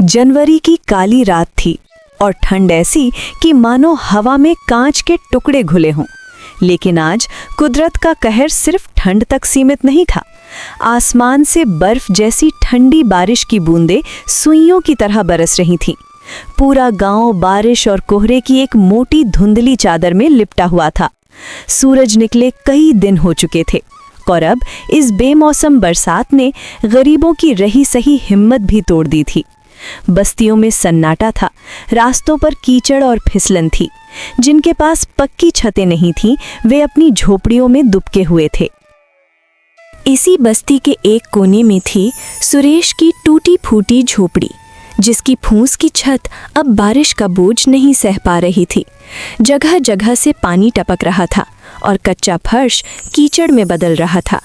जनवरी की काली रात थी और ठंड ऐसी कि मानो हवा में कांच के टुकड़े घुले हों। लेकिन आज कुदरत का कहर सिर्फ ठंड तक सीमित नहीं था। आसमान से बर्फ जैसी ठंडी बारिश की बूंदें सुइयों की तरह बरस रही थीं। पूरा गांव बारिश और कोहरे की एक मोटी धुंधली चादर में लिपटा हुआ था। सूरज निकले कई दिन हो चुके थे और अब इस बेमौसम बरसात ने गरीबों की रही सही हिम्मत भी तोड़ दी थी। बस्तियों में सन्नाटा था, रास्तों पर कीचड़ और फिसलन थी। जिनके पास पक्की छतें नहीं थीं, वे अपनी झोपड़ियों में दुबके हुए थे। इसी बस्ती के एक कोने में थी सुरेश की टूटी फूटी झोपड़ी, जिसकी फूस की छत अब बारिश का बोझ नहीं सह पा रही थी। जगह जगह से पानी टपक रहा था और कच्चा फर्श कीचड़ में बदल रहा था।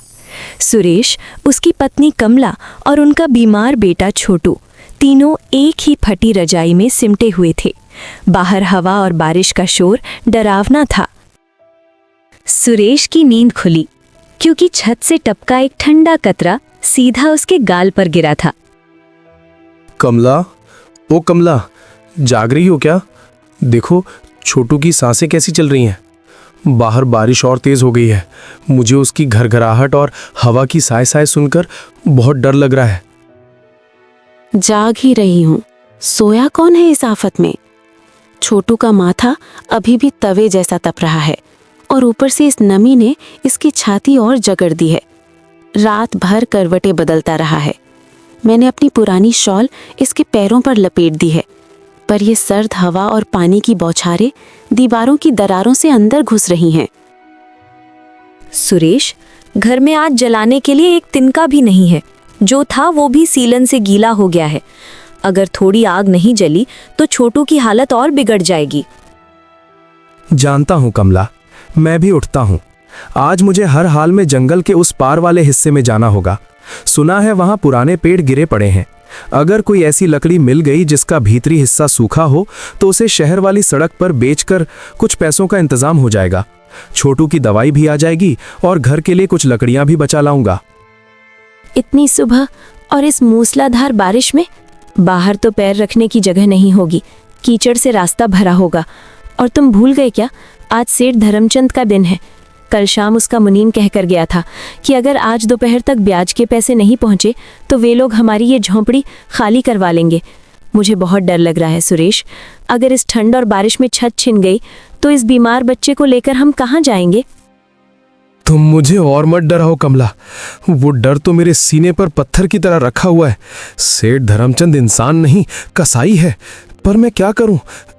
सुरेश, उसकी पत्नी कमला और उनका बीमार बेटा छोटू तीनों एक ही फटी रजाई में सिमटे हुए थे। बाहर हवा और बारिश का शोर डरावना था। सुरेश की नींद खुली क्योंकि छत से टपका एक ठंडा कतरा सीधा उसके गाल पर गिरा था। कमला, ओ कमला, जाग रही हो क्या? देखो छोटू की सांसें कैसी चल रही हैं। बाहर बारिश और तेज हो गई है। मुझे उसकी घरघराहट और हवा की साय साय सुनकर बहुत डर लग रहा है। जाग ही रही हूँ। सोया कौन है इस आफत में? छोटू का माथा अभी भी तवे जैसा तप रहा है और ऊपर से इस नमी ने इसकी छाती और जकड़ दी है। रात भर करवटें बदलता रहा है। मैंने अपनी पुरानी शॉल इसके पैरों पर लपेट दी है, पर यह सर्द हवा और पानी की बौछारें दीवारों की दरारों से अंदर घुस रही हैं। सुरेश, घर में आज जलाने के लिए एक तिनका भी नहीं है। जो था वो भी सीलन से गीला हो गया है। अगर थोड़ी आग नहीं जली तो छोटू की हालत और बिगड़ जाएगी। जानता हूँ कमला, मैं भी उठता हूँ। आज मुझे हर हाल में जंगल के उस पार वाले हिस्से में जाना होगा। सुना है वहाँ पुराने पेड़ गिरे पड़े हैं। अगर कोई ऐसी लकड़ी मिल गई जिसका भीतरी हिस्सा सूखा हो तो उसे शहर वाली सड़क पर बेचकर कुछ पैसों का इंतजाम हो जाएगा। छोटू की दवाई भी आ जाएगी और घर के लिए कुछ लकड़ियाँ भी बचा लाऊंगा। इतनी सुबह और इस मूसलाधार बारिश में बाहर तो पैर रखने की जगह नहीं होगी। कीचड़ से रास्ता भरा होगा। और तुम भूल गए क्या, आज सेठ धर्मचंद का दिन है। कल शाम उसका मुनीम कहकर गया था कि अगर आज दोपहर तक ब्याज के पैसे नहीं पहुंचे तो वे लोग हमारी ये झोंपड़ी खाली करवा लेंगे। मुझे बहुत डर लग रहा है सुरेश। अगर इस ठंड और बारिश में छत छिन गई तो इस बीमार बच्चे को लेकर हम कहाँ जाएंगे? तुम मुझे और मत डराओ कमला। वो डर तो मेरे सीने पर पत्थर की तरह रखा हुआ है। सेठ धर्मचंद इंसान नहीं, कसाई है। पर मैं क्या करूं?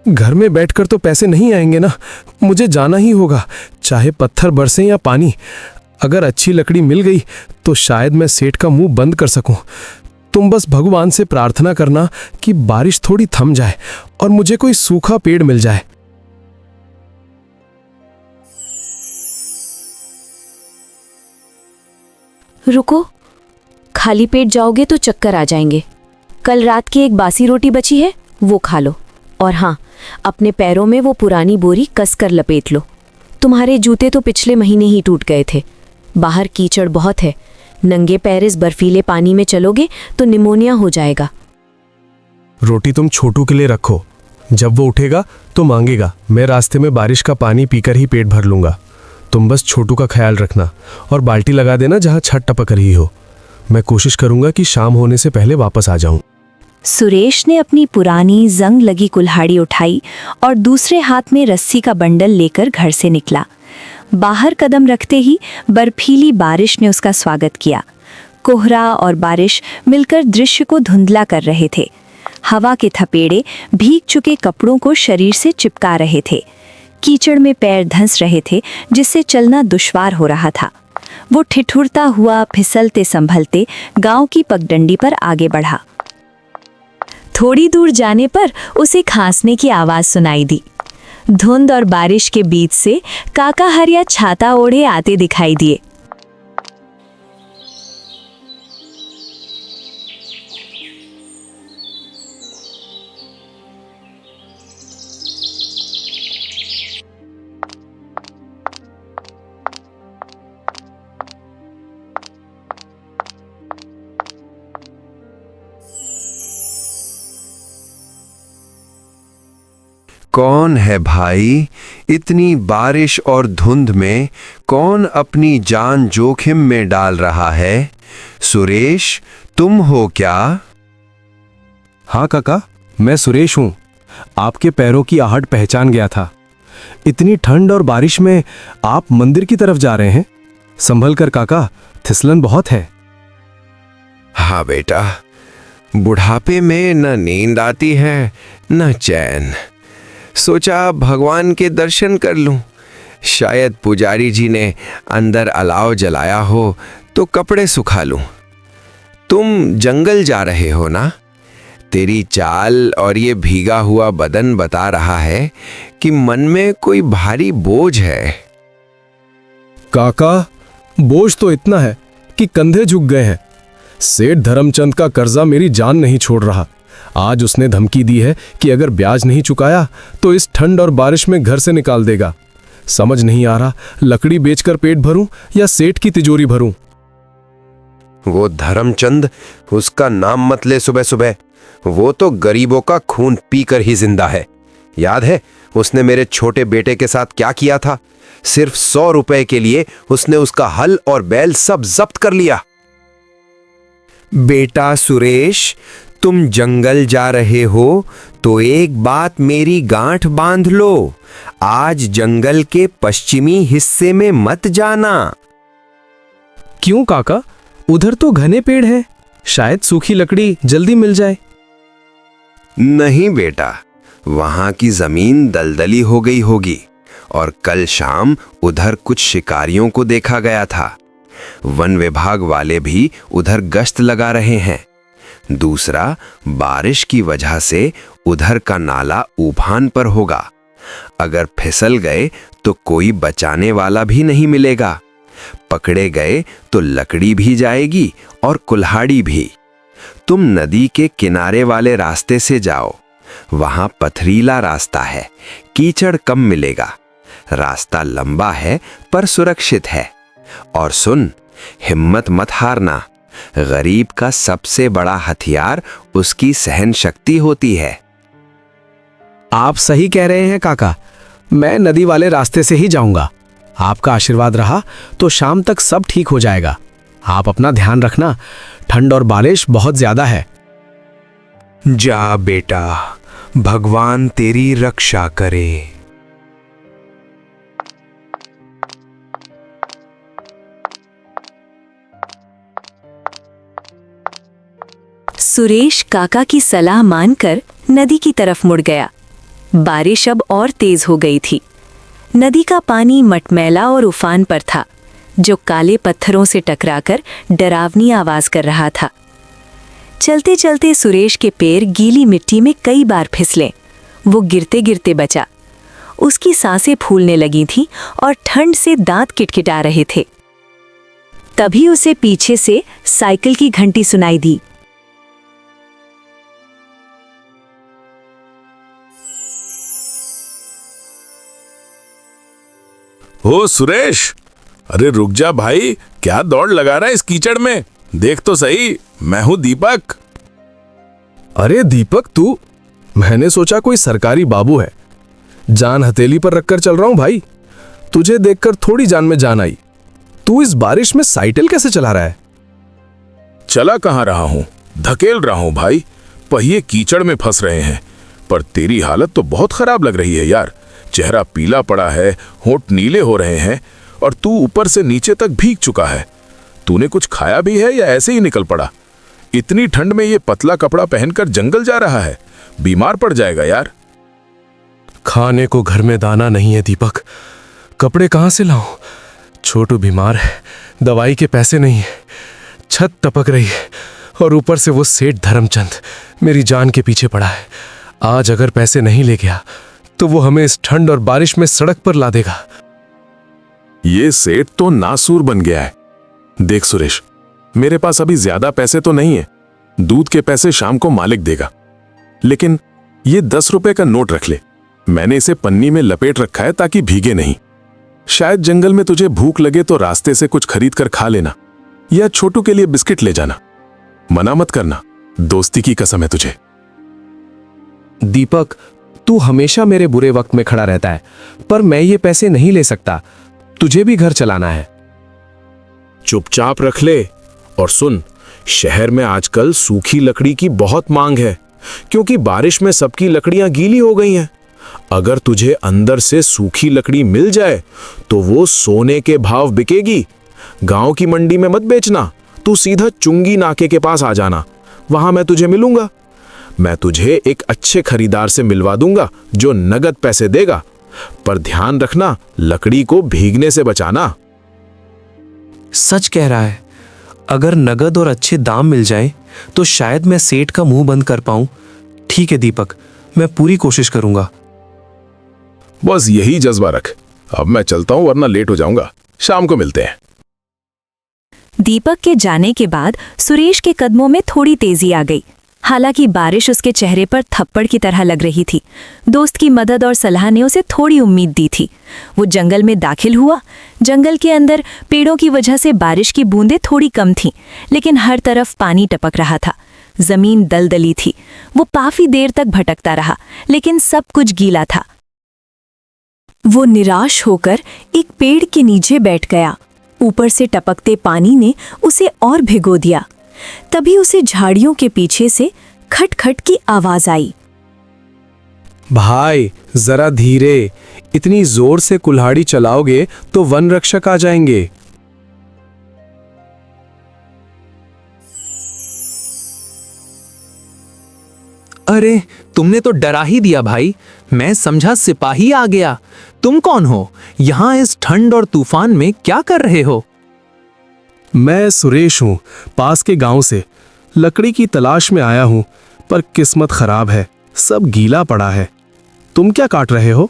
घर में बैठकर तो पैसे नहीं आएंगे ना। मुझे जाना ही होगा, चाहे पत्थर बरसे या पानी। अगर अच्छी लकड़ी मिल गई तो शायद मैं सेठ का मुंह बंद कर सकूं। तुम बस भगवान से प्रार्थना करना कि बारिश थोड़ी थम जाए और मुझे कोई सूखा पेड़ मिल जाए। रुको, खाली पेट जाओगे तो चक्कर आ जाएंगे। कल रात की एक बासी रोटी बची है, वो खा लो। और हाँ, अपने पैरों में वो पुरानी बोरी कसकर लपेट लो। तुम्हारे जूते तो पिछले महीने ही टूट गए थे। बाहर कीचड़ बहुत है। नंगे पैर इस बर्फीले पानी में चलोगे तो निमोनिया हो जाएगा। रोटी तुम छोटू के लिए रखो, जब वो उठेगा तो मांगेगा। मैं रास्ते में बारिश का पानी पीकर ही पेट भर लूंगा। तुम बस छोटू का ख्याल रखना और बाल्टी लगा देना जहां छत टपक रही हो। मैं कोशिश करूंगा कि शाम होने से पहले वापस आ जाऊं। सुरेश ने अपनी पुरानी जंग लगी कुल्हाड़ी उठाई और दूसरे हाथ में रस्सी का बंडल लेकर घर से निकला। बाहर कदम रखते ही बर्फीली बारिश ने उसका स्वागत किया। कोहरा और बारिश मिलकर दृश्य को धुंधला कर रहे थे। हवा के थपेड़े भीग चुके कपड़ों को शरीर से चिपका रहे थे। कीचड़ में पैर धंस रहे थे, जिससे चलना दुश्वार हो रहा था। वो ठिठुरता हुआ फिसलते संभलते गांव की पगडंडी पर आगे बढ़ा। थोड़ी दूर जाने पर उसे खांसने की आवाज सुनाई दी। धुंध और बारिश के बीच से काका हरिया छाता ओढ़े आते दिखाई दिए। कौन है भाई? इतनी बारिश और धुंध में कौन अपनी जान जोखिम में डाल रहा है? सुरेश, तुम हो क्या? हाँ काका, मैं सुरेश हूँ। आपके पैरों की आहट पहचान गया था। इतनी ठंड और बारिश में आप मंदिर की तरफ जा रहे हैं। संभल कर काका, फिसलन बहुत है। हाँ बेटा, बुढ़ापे में न नींद आती है न चैन। सोचा भगवान के दर्शन कर लूं। शायद पुजारी जी ने अंदर अलाव जलाया हो तो कपड़े सुखा लूं। तुम जंगल जा रहे हो ना? तेरी चाल और ये भीगा हुआ बदन बता रहा है कि मन में कोई भारी बोझ है। काका, बोझ तो इतना है कि कंधे झुक गए हैं। सेठ धर्मचंद का कर्जा मेरी जान नहीं छोड़ रहा। आज उसने धमकी दी है कि अगर ब्याज नहीं चुकाया तो इस ठंड और बारिश में घर से निकाल देगा। समझ नहीं आ रहा, लकड़ी बेचकर पेट भरूं या सेठ की तिजोरी भरूं। वो धर्मचंद, उसका नाम मत ले सुबह सुबह। वो तो गरीबों का खून पीकर ही जिंदा है। याद है उसने मेरे छोटे बेटे के साथ क्या किया था? सिर्फ 100 रुपए के लिए उसने उसका हल और बैल सब जब्त कर लिया। बेटा सुरेश, तुम जंगल जा रहे हो तो एक बात मेरी गांठ बांध लो। आज जंगल के पश्चिमी हिस्से में मत जाना। क्यों काका? उधर तो घने पेड़ हैं, शायद सूखी लकड़ी जल्दी मिल जाए। नहीं बेटा, वहां की जमीन दलदली हो गई होगी और कल शाम उधर कुछ शिकारियों को देखा गया था। वन विभाग वाले भी उधर गश्त लगा रहे हैं। दूसरा, बारिश की वजह से उधर का नाला उफान पर होगा। अगर फिसल गए तो कोई बचाने वाला भी नहीं मिलेगा। पकड़े गए तो लकड़ी भी जाएगी और कुल्हाड़ी भी। तुम नदी के किनारे वाले रास्ते से जाओ। वहां पथरीला रास्ता है, कीचड़ कम मिलेगा। रास्ता लंबा है पर सुरक्षित है। और सुन, हिम्मत मत हारना। गरीब का सबसे बड़ा हथियार उसकी सहन शक्ति होती है। आप सही कह रहे हैं काका, मैं नदी वाले रास्ते से ही जाऊंगा। आपका आशीर्वाद रहा तो शाम तक सब ठीक हो जाएगा। आप अपना ध्यान रखना, ठंड और बारिश बहुत ज्यादा है। जा बेटा, भगवान तेरी रक्षा करे। सुरेश काका की सलाह मानकर नदी की तरफ मुड़ गया। बारिश अब और तेज हो गई थी। नदी का पानी मटमैला और उफान पर था, जो काले पत्थरों से टकराकर डरावनी आवाज कर रहा था। चलते चलते सुरेश के पैर गीली मिट्टी में कई बार फिसले। वो गिरते गिरते बचा। उसकी सांसें फूलने लगी थीं और ठंड से दांत किटकिटा रहे थे। तभी उसे पीछे से साइकिल की घंटी सुनाई दी। ओ सुरेश, अरे रुक जा भाई, क्या दौड़ लगा रहा है इस कीचड़ में? देख तो सही, मैं हूं दीपक। अरे दीपक तू? मैंने सोचा कोई सरकारी बाबू है। जान हथेली पर रखकर चल रहा हूं भाई। तुझे देखकर थोड़ी जान में जान आई। तू इस बारिश में साइकिल कैसे चला रहा है? चला कहां रहा हूं, धकेल रहा हूं भाई। पहिए कीचड़ में फंस रहे हैं। पर तेरी हालत तो बहुत खराब लग रही है यार। चेहरा पीला पड़ा है, होंठ नीले हो रहे हैं और तू ऊपर से नीचे तक भीग चुका है। तूने कुछ खाया भी है या ऐसे ही निकल पड़ा? इतनी ठंड में ये पतला कपड़ा पहनकर जंगल जा रहा है, बीमार पड़ जाएगा यार। खाने को घर में दाना नहीं है दीपक, कपड़े कहां से लाऊं? छोटू बीमार है, दवाई के पैसे नहीं है, छत टपक रही है और ऊपर से वो सेठ धर्मचंद मेरी जान के पीछे पड़ा है। आज अगर पैसे नहीं ले गया तो वो हमें इस ठंड और बारिश में सड़क पर ला देगा। ये सेठ तो नासूर बन गया है। देख सुरेश, मेरे पास अभी ज्यादा पैसे तो नहीं है। दूध के पैसे शाम को मालिक देगा, लेकिन ये 10 रुपए का नोट रख ले। मैंने इसे पन्नी में लपेट रखा है ताकि भीगे नहीं। शायद जंगल में तुझे भूख लगे तो रास्ते से कुछ खरीद कर खा लेना, या छोटू के लिए बिस्किट ले जाना। मना मत करना, दोस्ती की कसम है तुझे। दीपक, तू हमेशा मेरे बुरे वक्त में खड़ा रहता है, पर मैं ये पैसे नहीं ले सकता। तुझे भी घर चलाना है। चुपचाप रख ले। और सुन, शहर में आजकल सूखी लकड़ी की बहुत मांग है, क्योंकि बारिश में सबकी लकड़ियां गीली हो गई हैं। अगर तुझे अंदर से सूखी लकड़ी मिल जाए तो वो सोने के भाव बिकेगी। गांव की मंडी में मत बेचना, तू सीधा चुंगी नाके के पास आ जाना, वहां मैं तुझे मिलूंगा। मैं तुझे एक अच्छे खरीदार से मिलवा दूंगा जो नगद पैसे देगा, पर ध्यान रखना लकड़ी को भीगने से बचाना। सच कह रहा है। अगर नगद और अच्छे दाम मिल जाए तो शायद मैं सेठ का मुंह बंद कर पाऊं। ठीक है दीपक, मैं पूरी कोशिश करूंगा। बस यही जज्बा रख। अब मैं चलता हूं, वरना लेट हो जाऊंगा। शाम को मिलते हैं। दीपक के जाने के बाद सुरेश के कदमों में थोड़ी तेजी आ गई। हालांकि बारिश उसके चेहरे पर थप्पड़ की तरह लग रही थी। दोस्त की मदद और सलाह ने उसे थोड़ी उम्मीद दी थी। वो जंगल में दाखिल हुआ। जंगल के अंदर पेड़ों की वजह से बारिश की बूंदें थोड़ी कम थीं, लेकिन हर तरफ पानी टपक रहा था। जमीन दलदली थी। वो काफी देर तक भटकता रहा, लेकिन सब कुछ गीला था। वो निराश होकर एक पेड़ के नीचे बैठ गया। ऊपर से टपकते पानी ने उसे और भिगो दिया। तभी उसे झाड़ियों के पीछे से खटखट की आवाज आई। भाई जरा धीरे, इतनी जोर से कुल्हाड़ी चलाओगे तो वन रक्षक आ जाएंगे। अरे तुमने तो डरा ही दिया भाई। मैं समझा सिपाही आ गया। तुम कौन हो? यहाँ इस ठंड और तूफान में क्या कर रहे हो? मैं सुरेश हूँ, पास के गांव से। लकड़ी की तलाश में आया हूँ, पर किस्मत खराब है, सब गीला पड़ा है। तुम क्या काट रहे हो?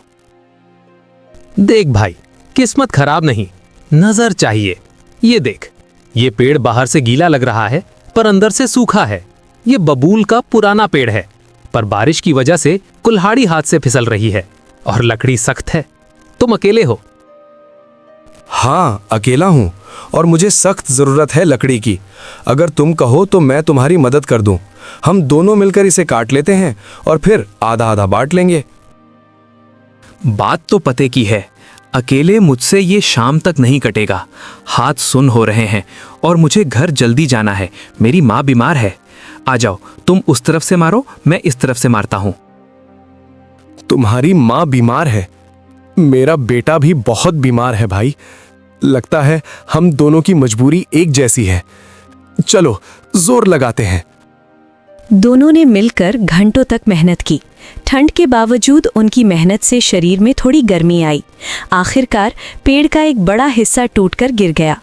देख भाई, किस्मत खराब नहीं, नजर चाहिए। ये देख, ये पेड़ बाहर से गीला लग रहा है पर अंदर से सूखा है। ये बबूल का पुराना पेड़ है, पर बारिश की वजह से कुल्हाड़ी हाथ से फिसल रही है और लकड़ी सख्त है। तुम अकेले हो? हाँ, अकेला हूँ और मुझे सख्त जरूरत है लकड़ी की। अगर तुम कहो तो मैं तुम्हारी मदद कर दूं। हम दोनों मिलकर इसे काट लेते हैं और फिर आधा आधा बांट लेंगे। बात तो पते की है, अकेले मुझसे ये शाम तक नहीं कटेगा। हाथ सुन हो रहे हैं और मुझे घर जल्दी जाना है। मेरी माँ बीमार है। आ जाओ, तुम उस तरफ से मारो, मैं इस तरफ से मारता हूं। तुम्हारी माँ बीमार है? मेरा बेटा भी बहुत बीमार है भाई। लगता है हम दोनों की मजबूरी एक जैसी है। चलो जोर लगाते हैं। दोनों ने मिलकर घंटों तक मेहनत की। ठंड के बावजूद उनकी मेहनत से शरीर में थोड़ी गर्मी आई। आखिरकार पेड़ का एक बड़ा हिस्सा टूटकर गिर गया।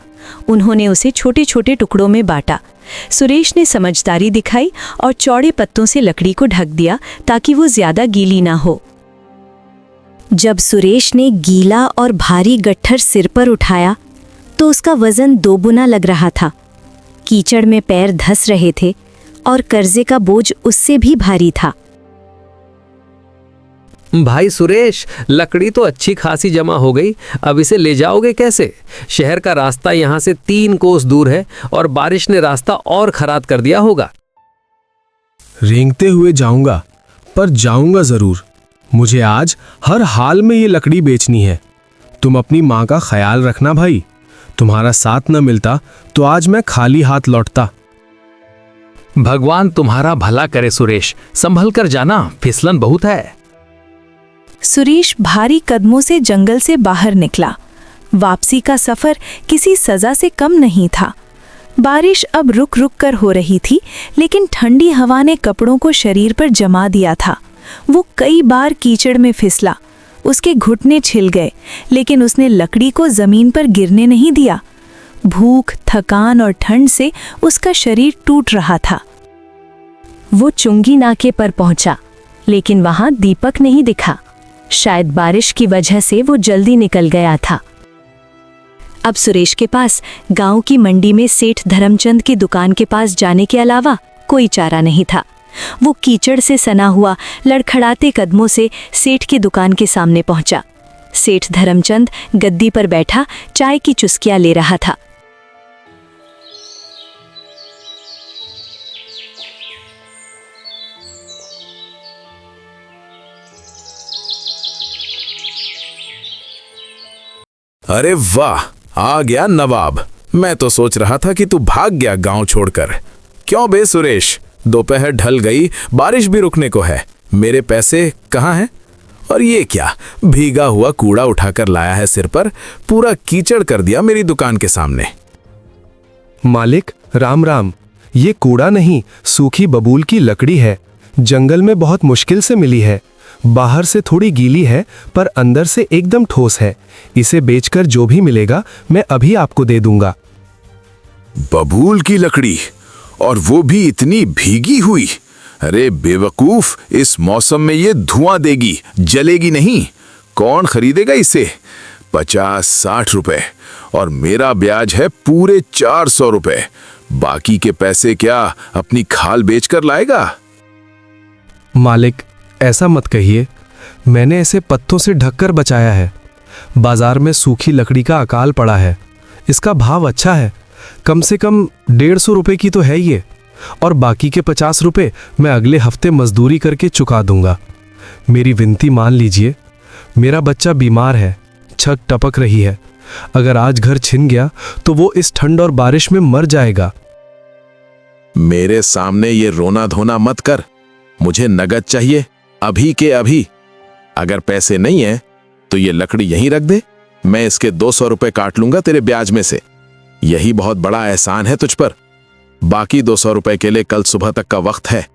उन्होंने उसे छोटे छोटे टुकड़ों में बांटा। सुरेश ने समझदारी दिखाई और चौड़े पत्तों से लकड़ी को ढक दिया ताकि वो ज्यादा गीली ना हो। जब सुरेश ने गीला और भारी गट्ठर सिर पर उठाया तो उसका वजन दोगुना लग रहा था। कीचड़ में पैर धंस रहे थे और कर्जे का बोझ उससे भी भारी था। भाई सुरेश, लकड़ी तो अच्छी खासी जमा हो गई। अब इसे ले जाओगे कैसे? शहर का रास्ता यहाँ से 3 कोस दूर है और बारिश ने रास्ता और खराब कर दिया होगा। रेंगते हुए जाऊंगा, पर जाऊंगा जरूर। मुझे आज हर हाल में ये लकड़ी बेचनी है। तुम अपनी माँ का ख्याल रखना भाई। तुम्हारा साथ न मिलता तो आज मैं खाली हाथ लौटता। भगवान तुम्हारा भला करे सुरेश, संभल कर जाना, फिसलन बहुत है। सुरेश भारी कदमों से जंगल से बाहर निकला। वापसी का सफर किसी सजा से कम नहीं था। बारिश अब रुक रुक कर हो रही थी, लेकिन ठंडी हवा ने कपड़ों को शरीर पर जमा दिया था। वो कई बार कीचड़ में फिसला। उसके घुटने छिल गए, लेकिन उसने लकड़ी को जमीन पर गिरने नहीं दिया। भूख, थकान और ठंड से उसका शरीर टूट रहा था। वो चुंगी नाके पर पहुंचा, लेकिन वहां दीपक नहीं दिखा। शायद बारिश की वजह से वो जल्दी निकल गया था। अब सुरेश के पास गांव की मंडी में सेठ धर्मचंद की दुकान के पास जाने के अलावा कोई चारा नहीं था। वो कीचड़ से सना हुआ लड़खड़ाते कदमों से सेठ की दुकान के सामने पहुंचा। सेठ धर्मचंद गद्दी पर बैठा चाय की चुस्कियां ले रहा था। अरे वाह, आ गया नवाब। मैं तो सोच रहा था कि तू भाग गया गांव छोड़कर। क्यों बे सुरेश, दोपहर ढल गई, बारिश भी रुकने को है, मेरे पैसे कहाँ हैं? और ये क्या, भीगा हुआ कूड़ा उठाकर लाया है सिर पर, पूरा कीचड़ कर दिया मेरी दुकान के सामने। मालिक राम राम, ये कूड़ा नहीं, सूखी बबूल की लकड़ी है। जंगल में बहुत मुश्किल से मिली है। बाहर से थोड़ी गीली है पर अंदर से एकदम ठोस है। इसे बेचकर जो भी मिलेगा मैं अभी आपको दे दूंगा। बबूल की लकड़ी, और वो भी इतनी भीगी हुई? अरे बेवकूफ, इस मौसम में ये धुआं देगी, जलेगी नहीं। कौन खरीदेगा इसे? 50-60 रुपए, और मेरा ब्याज है पूरे 400 रुपए। बाकी के पैसे क्या अपनी खाल बेचकर लाएगा? मालिक ऐसा मत कहिए, मैंने इसे पत्तों से ढककर बचाया है। बाजार में सूखी लकड़ी का अकाल पड़ा है, इसका भाव अच्छा है, कम से कम 150 रुपए की तो है ये, और बाकी के 50 रुपए मैं अगले हफ्ते मजदूरी करके चुका दूंगा। मेरी विनती मान लीजिए, मेरा बच्चा बीमार है, छक टपक रही है। अगर आज घर छिन गया तो वो इस ठंड और बारिश में मर जाएगा। मेरे सामने ये रोना धोना मत कर, मुझे नगद चाहिए, अभी के अभी। अगर पैसे नहीं है तो ये लकड़ी यहीं रख दे, मैं इसके 200 रुपए काट लूंगा तेरे ब्याज में से। यही बहुत बड़ा एहसान है तुझ पर। बाकी 200 रुपए के लिए कल सुबह तक का वक्त है।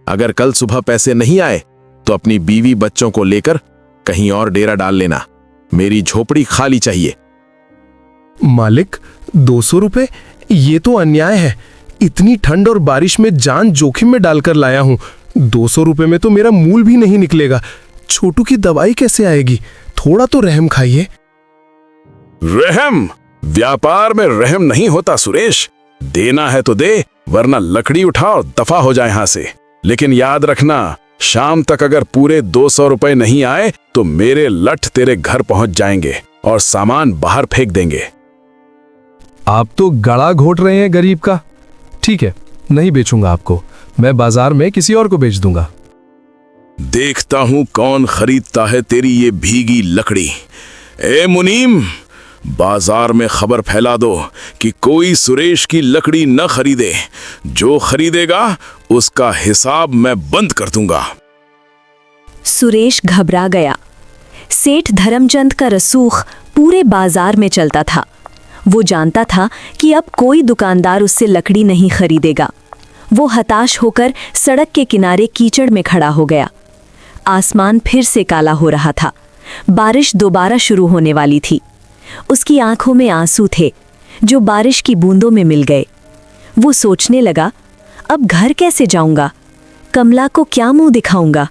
अगर कल सुबह पैसे नहीं आए तो अपनी बीवी बच्चों को लेकर कहीं और डेरा डाल लेना, मेरी झोपड़ी खाली चाहिए। मालिक 200 रुपए, ये तो अन्याय है। इतनी ठंड और बारिश में जान जोखिम में डालकर लाया हूं। 200 रुपए में तो मेरा मूल भी नहीं निकलेगा। छोटू की दवाई कैसे आएगी? थोड़ा तो रहम खाइए। रहम? व्यापार में रहम नहीं होता सुरेश। देना है तो दे, वरना लकड़ी उठा और दफा हो जाए यहां से। लेकिन याद रखना, शाम तक अगर पूरे 200 रुपए नहीं आए तो मेरे लठ तेरे घर पहुंच जाएंगे और सामान बाहर फेंक देंगे। आप तो गला घोट रहे हैं गरीब का। ठीक है, नहीं बेचूंगा आपको, मैं बाजार में किसी और को बेच दूंगा। देखता हूं कौन खरीदता है तेरी ये भीगी लकड़ी। ए मुनीम, बाजार में खबर फैला दो कि कोई सुरेश की लकड़ी न खरीदे। जो खरीदेगा उसका हिसाब मैं बंद कर दूंगा। सुरेश घबरा गया। सेठ धर्मचंद का रसूख पूरे बाजार में चलता था। वो जानता था कि अब कोई दुकानदार उससे लकड़ी नहीं खरीदेगा। वो हताश होकर सड़क के किनारे कीचड़ में खड़ा हो गया। आसमान फिर से काला हो रहा था। बारिश दोबारा शुरू होने वाली थी। उसकी आंखों में आंसू थे जो बारिश की बूंदों में मिल गए। वो सोचने लगा, अब घर कैसे जाऊंगा? कमला को क्या मुंह दिखाऊंगा?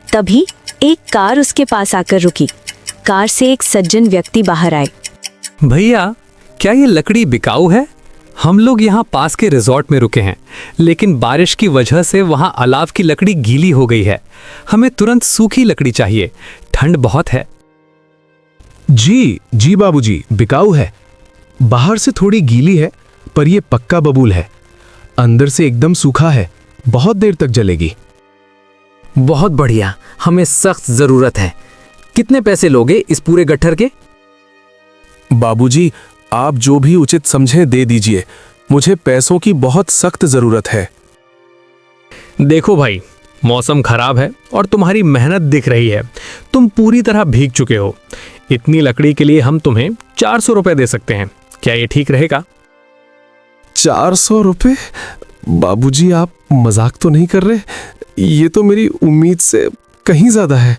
तभी एक कार उसके पास आकर रुकी। कार से एक सज्जन व्यक्ति बाहर आए। भैया, क्या ये लकड़ी बिकाऊ है? हम लोग यहाँ पास के रिजॉर्ट में रुके हैं, लेकिन बारिश की वजह से वहाँ अलाव की लकड़ी गीली हो गई है। हमें तुरंत सूखी लकड़ी चाहिए, ठंड बहुत है। जी बाबूजी, बिकाऊ है। बाहर से थोड़ी गीली है पर यह पक्का बबूल है। अंदर से एकदम सूखा है, बहुत देर तक जलेगी। बहुत बढ़िया, हमें सख्त जरूरत है। कितने पैसे लोगे इस पूरे गट्ठर के? बाबूजी, आप जो भी उचित समझें दे दीजिए। मुझे पैसों की बहुत सख्त जरूरत है। देखो भाई, मौसम खराब है और तुम्हारी मेहनत दिख रही है। तुम पूरी तरह भीग चुके हो। इतनी लकड़ी के लिए हम तुम्हें 400 रुपए दे सकते हैं। क्या ये ठीक रहेगा? 400 रुपए? बाबूजी, आप मजाक तो नहीं कर रहे? ये तो मेरी उम्मीद से कहीं ज्यादा है।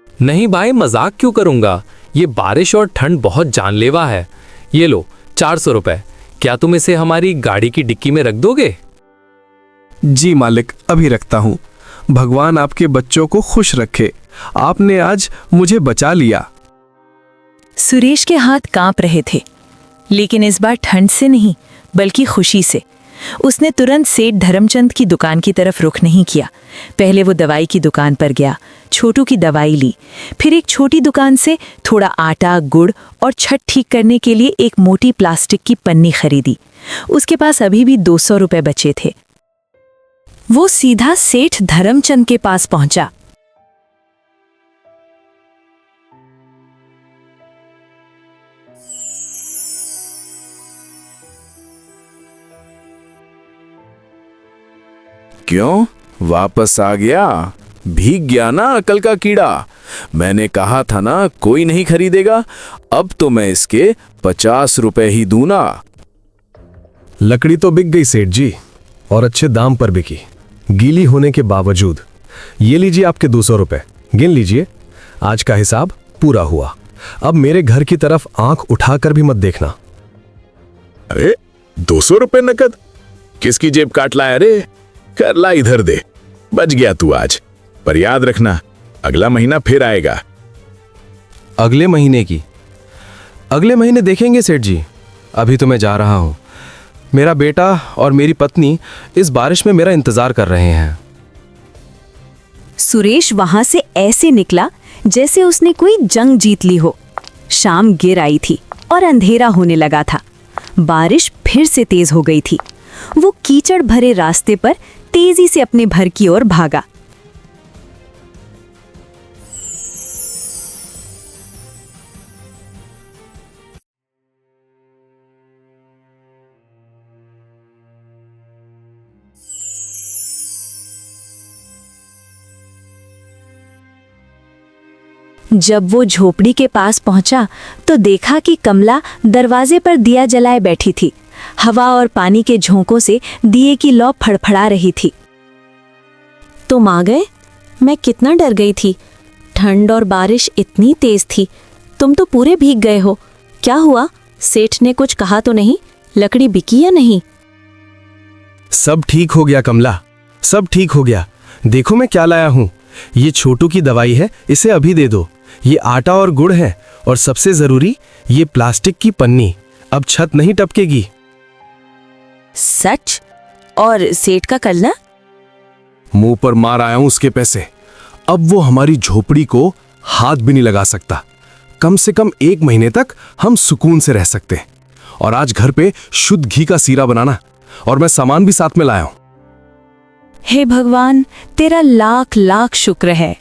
नहीं भाई, मजाक क्यों करूंगा? ये बारिश और ठंड बहुत जानलेवा है। ये लो 400 रुपए। क्या तुम इसे हमारी गाड़ी की डिक्की में रख दोगे? जी मालिक, अभी रखता हूँ। भगवान आपके बच्चों को खुश रखे। आपने आज मुझे बचा लिया। सुरेश के हाथ कांप रहे थे, लेकिन इस बार ठंड से नहीं बल्कि खुशी से। उसने तुरंत सेठ धर्मचंद की दुकान की तरफ रुख नहीं किया। पहले वो दवाई की दुकान पर गया, छोटू की दवाई ली, फिर एक छोटी दुकान से थोड़ा आटा, गुड़ और छत ठीक करने के लिए एक मोटी प्लास्टिक की पन्नी खरीदी। उसके पास अभी भी 200 रुपए बचे थे। वो सीधा सेठ धर्मचंद के पास पहुंचा। क्यों वापस आ गया? भीग गया ना अकल का कीड़ा। मैंने कहा था ना कोई नहीं खरीदेगा। अब तो मैं इसके 50 रुपए ही दूं ना। लकड़ी तो बिक गई सेठ जी, और अच्छे दाम पर बिकी, गीली होने के बावजूद। ये लीजिए आपके 200 रुपए, गिन लीजिए। आज का हिसाब पूरा हुआ। अब मेरे घर की तरफ आंख उठाकर भी मत देखना। अरे 200 रुपए नकद? किसकी जेब काट लाया रे? कर ला इधर दे। बच गया तू आज, पर याद रखना अगला महीना फिर आएगा। अगले महीने देखेंगे सेठ जी। अभी तो मैं जा रहा हूं। मेरा बेटा और मेरी पत्नी इस बारिश में मेरा इंतजार कर रहे हैं। सुरेश वहां से ऐसे निकला जैसे उसने कोई जंग जीत ली हो। शाम गिर आई थी और अंधेरा होने लगा था। बारिश फिर से तेज हो गई थी। वो कीचड़ भरे रास्ते पर तेजी से अपने घर की ओर भागा। जब वो झोपड़ी के पास पहुंचा तो देखा कि कमला दरवाजे पर दिया जलाए बैठी थी। हवा और पानी के झोंकों से दिए की लौ फड़फड़ा रही थी। तुम आ गए? मैं कितना डर गई थी। ठंड और बारिश इतनी तेज थी। तुम तो पूरे भीग गए हो। क्या हुआ? सेठ ने कुछ कहा तो नहीं? लकड़ी बिकी या नहीं? सब ठीक हो गया कमला, सब ठीक हो गया। देखो मैं क्या लाया हूं। ये छोटू की दवाई है, इसे अभी दे दो। ये आटा और गुड़ है, और सबसे जरूरी ये प्लास्टिक की पन्नी। अब छत नहीं टपकेगी। सच? और सेठ का करना? मुंह पर मार आया हूं उसके पैसे। अब वो हमारी झोपड़ी को हाथ भी नहीं लगा सकता। कम से कम 1 महीने तक हम सुकून से रह सकते हैं। और आज घर पे शुद्ध घी का सीरा बनाना, और मैं सामान भी साथ में लाया हूं। हे भगवान, तेरा लाख लाख शुक्र है।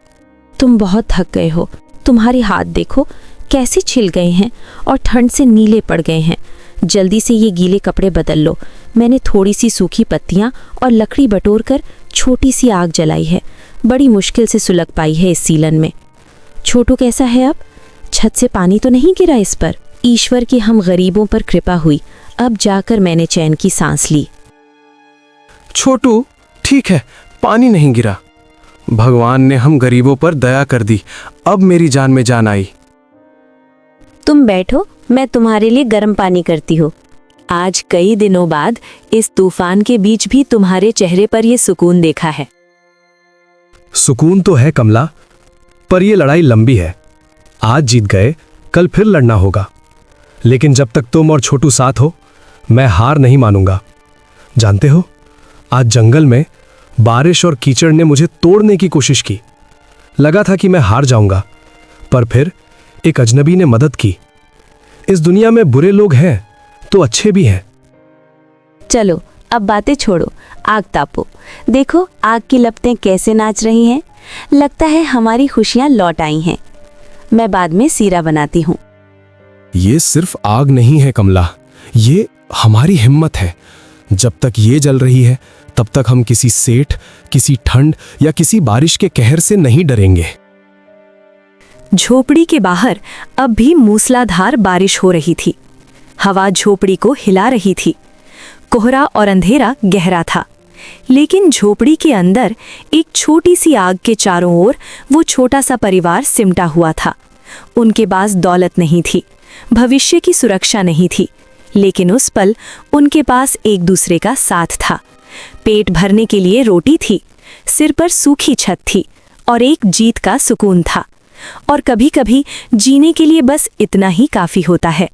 तुम बहुत थक गए हो। तुम्हारे हाथ देखो कैसे छिल गए हैं और ठंड से नीले पड़ गए हैं। जल्दी से ये गीले कपड़े बदल लो। मैंने थोड़ी सी सूखी पत्तियां और लकड़ी बटोरकर छोटी सी आग जलाई है। बड़ी मुश्किल से सुलग पाई है इस सीलन में। छोटू कैसा है अब? छत से पानी तो नहीं गिरा इस पर? ईश्वर की हम गरीबों पर कृपा हुई। अब जाकर मैंने चैन की सांस ली। छोटू ठीक है, पानी नहीं गिरा। भगवान ने हम गरीबों पर दया कर दी। अब मेरी जान में जान आई। तुम बैठो, मैं तुम्हारे लिए गर्म पानी करती हूँ। आज कई दिनों बाद इस तूफान के बीच भी तुम्हारे चेहरे पर ये सुकून देखा है। सुकून तो है कमला, पर यह लड़ाई लंबी है। आज जीत गए, कल फिर लड़ना होगा। लेकिन जब तक तुम और छोटू साथ हो, मैं हार नहीं मानूंगा। जानते हो, आज जंगल में बारिश और कीचड़ ने मुझे तोड़ने की कोशिश की। लगा था कि मैं हार जाऊंगा, पर फिर एक अजनबी ने मदद की। इस दुनिया में बुरे लोग हैं तो अच्छे भी हैं। चलो अब बातें छोड़ो, आग तापो। देखो आग की लपटें कैसे नाच रही हैं। लगता है हमारी खुशियां लौट आई हैं। मैं बाद में सीरा बनाती हूँ। ये सिर्फ आग नहीं है कमला, ये हमारी हिम्मत है। जब तक ये जल रही है, तब तक हम किसी सेठ, किसी ठंड या किसी बारिश के कहर से नहीं डरेंगे। झोपड़ी के बाहर अब भी मूसलाधार बारिश हो रही थी। हवा झोपड़ी को हिला रही थी। कोहरा और अंधेरा गहरा था, लेकिन झोपड़ी के अंदर एक छोटी सी आग के चारों ओर वो छोटा सा परिवार सिमटा हुआ था। उनके पास दौलत नहीं थी, भविष्य की सुरक्षा नहीं थी, लेकिन उस पल उनके पास एक दूसरे का साथ था। पेट भरने के लिए रोटी थी, सिर पर सूखी छत थी और एक जीत का सुकून था। और कभी-कभी जीने के लिए बस इतना ही काफी होता है।